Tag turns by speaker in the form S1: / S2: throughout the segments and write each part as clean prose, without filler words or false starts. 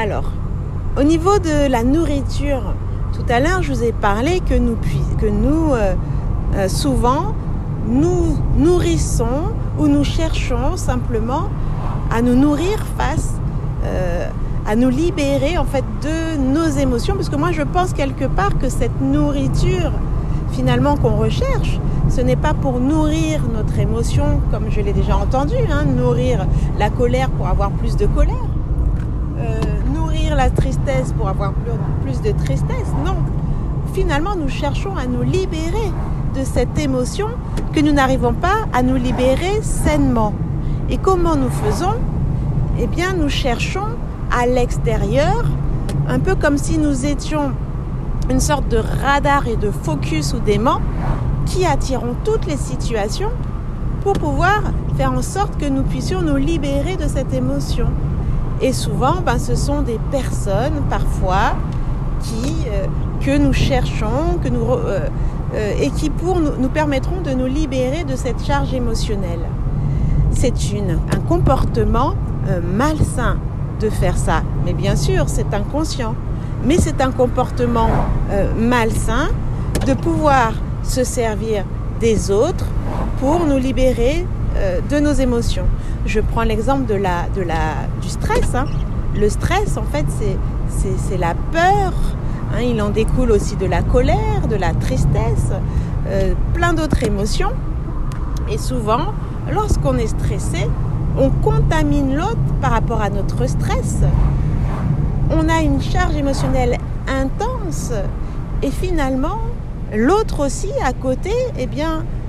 S1: Alors, au niveau de la nourriture, tout à l'heure, je vous ai parlé que nous souvent, nous nourrissons ou nous cherchons simplement à nous nourrir à nous libérer en fait de nos émotions. Parce que moi, je pense quelque part que cette nourriture, finalement, qu'on recherche, ce n'est pas pour nourrir notre émotion, comme je l'ai déjà entendu, nourrir la colère pour avoir plus de colère, nourrir la tristesse pour avoir plus de tristesse. Non, finalement, nous cherchons à nous libérer de cette émotion que nous n'arrivons pas à nous libérer sainement. Et comment nous faisons? Eh bien, nous cherchons à l'extérieur, un peu comme si nous étions une sorte de radar et de focus ou d'aimant qui attirons toutes les situations pour pouvoir faire en sorte que nous puissions nous libérer de cette émotion. Et souvent, ce sont des personnes, parfois, que nous cherchons, et qui nous permettront de nous libérer de cette charge émotionnelle. C'est un comportement malsain de faire ça. Mais bien sûr, c'est inconscient. Mais c'est un comportement malsain de pouvoir se servir des autres pour nous libérer de nos émotions. Je prends l'exemple du stress. Le stress, en fait, c'est la peur. Il en découle aussi de la colère, de la tristesse, plein d'autres émotions. Et souvent, lorsqu'on est stressé, on contamine l'autre par rapport à notre stress. On a une charge émotionnelle intense et finalement, l'autre aussi à côté,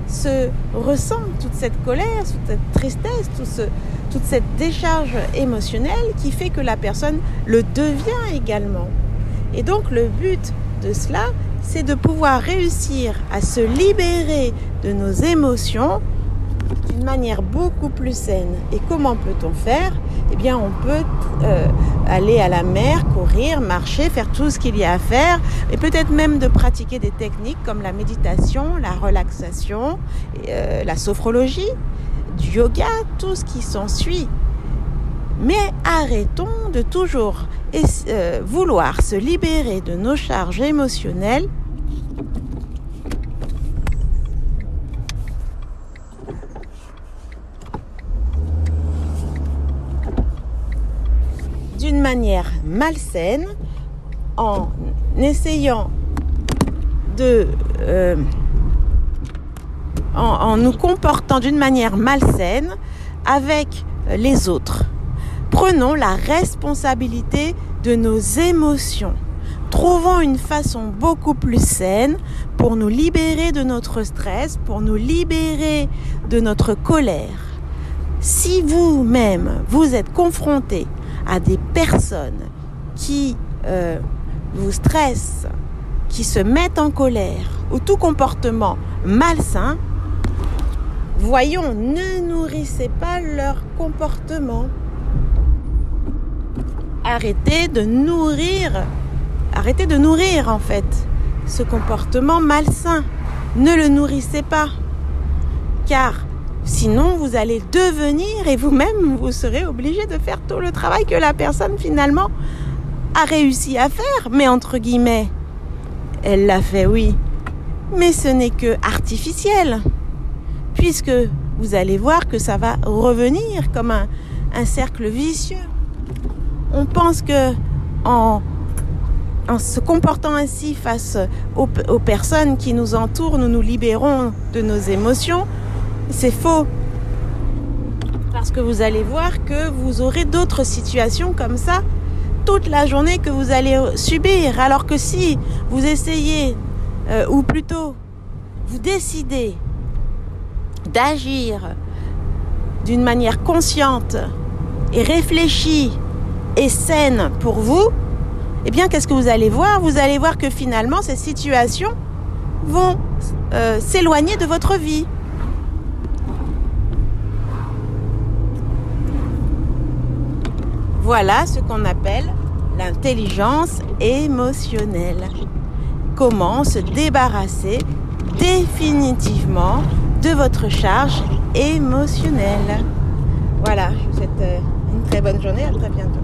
S1: se ressent toute cette colère, toute cette tristesse, toute cette décharge émotionnelle qui fait que la personne le devient également. Et donc le but de cela, c'est de pouvoir réussir à se libérer de nos émotions d'une manière beaucoup plus saine. Et comment peut-on faire? On peut aller à la mer, courir, marcher, faire tout ce qu'il y a à faire, et peut-être même de pratiquer des techniques comme la méditation, la relaxation, la sophrologie, du yoga, tout ce qui s'ensuit. Mais arrêtons de toujours vouloir se libérer de nos charges émotionnelles d'une manière malsaine, en essayant en nous comportant d'une manière malsaine avec les autres. Prenons la responsabilité de nos émotions. Trouvons une façon beaucoup plus saine pour nous libérer de notre stress, pour nous libérer de notre colère. Si vous-même, vous êtes confronté à des personnes qui vous stressent, qui se mettent en colère, ou tout comportement malsain, voyons, ne nourrissez pas leur comportement. Arrêtez de nourrir en fait ce comportement malsain. Ne le nourrissez pas, car sinon vous allez devenir, et vous-même vous serez obligé de faire tout le travail que la personne finalement a réussi à faire, mais entre guillemets, elle l'a fait, oui, mais ce n'est que artificiel, puisque vous allez voir que ça va revenir comme un cercle vicieux. On pense que en se comportant ainsi face aux personnes qui nous entourent, nous nous libérons de nos émotions. C'est faux. Parce que vous allez voir que vous aurez d'autres situations comme ça toute la journée que vous allez subir. Alors que si vous essayez, ou plutôt vous décidez d'agir d'une manière consciente et réfléchie et saine pour vous, eh bien, qu'est-ce que vous allez voir? Vous allez voir que finalement, ces situations vont s'éloigner de votre vie. Voilà ce qu'on appelle l'intelligence émotionnelle. Comment se débarrasser définitivement de votre charge émotionnelle. Voilà, je vous souhaite une très bonne journée, à très bientôt.